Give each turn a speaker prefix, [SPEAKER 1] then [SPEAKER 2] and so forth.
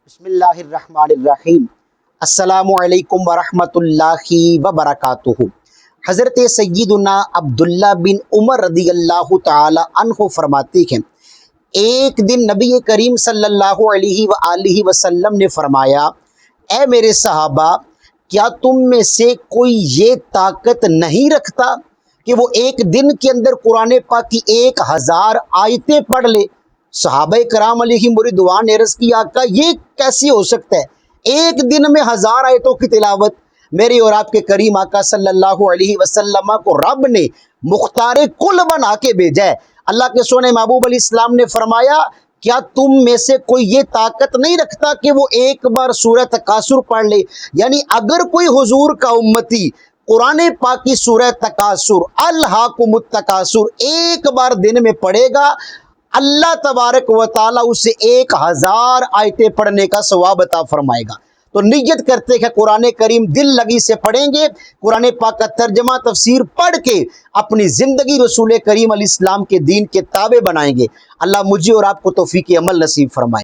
[SPEAKER 1] بسم اللہ الرحمن الرحیم۔ السلام علیکم ورحمۃ اللہ وبرکاتہ۔ حضرت سیدنا عبداللہ بن عمر رضی اللہ تعالی عنہ فرماتے ہیں، ایک دن نبی کریم صلی اللہ علیہ وآلہ وسلم نے فرمایا، اے میرے صحابہ، کیا تم میں سے کوئی یہ طاقت نہیں رکھتا کہ وہ ایک دن کے اندر قرآن پاک کی 1000 آیتیں پڑھ لے؟ صحابہ کرام علیہم رضوان نے عرض کی، آقا یہ کیسے ہو سکتا ہے؟ ایک دن میں 1000 آیتوں کی تلاوت؟ میرے اور آپ کے کریم آقا صلی اللہ علیہ وسلم کو رب نے مختار کل بنا کے بھیجا ہے۔ اللہ کے سونے محبوب علیہ السلام نے فرمایا، کیا تم میں سے کوئی یہ طاقت نہیں رکھتا کہ وہ ایک بار سورہ تکاثر پڑھ لے؟ یعنی اگر کوئی حضور کا امتی قرآن پاک کی سورہ تکاثر الہاکم التکاثر ایک بار دن میں پڑھے گا، اللہ تبارک و تعالی اسے 1000 آیتیں پڑھنے کا ثواب عطا فرمائے گا۔ تو نیت کرتے کہ قرآن کریم دل لگی سے پڑھیں گے، قرآن پاک کا ترجمہ تفسیر پڑھ کے اپنی زندگی رسول کریم علیہ السلام کے دین کے تابع بنائیں گے۔ اللہ مجھے اور آپ کو توفیق عمل نصیب فرمائے۔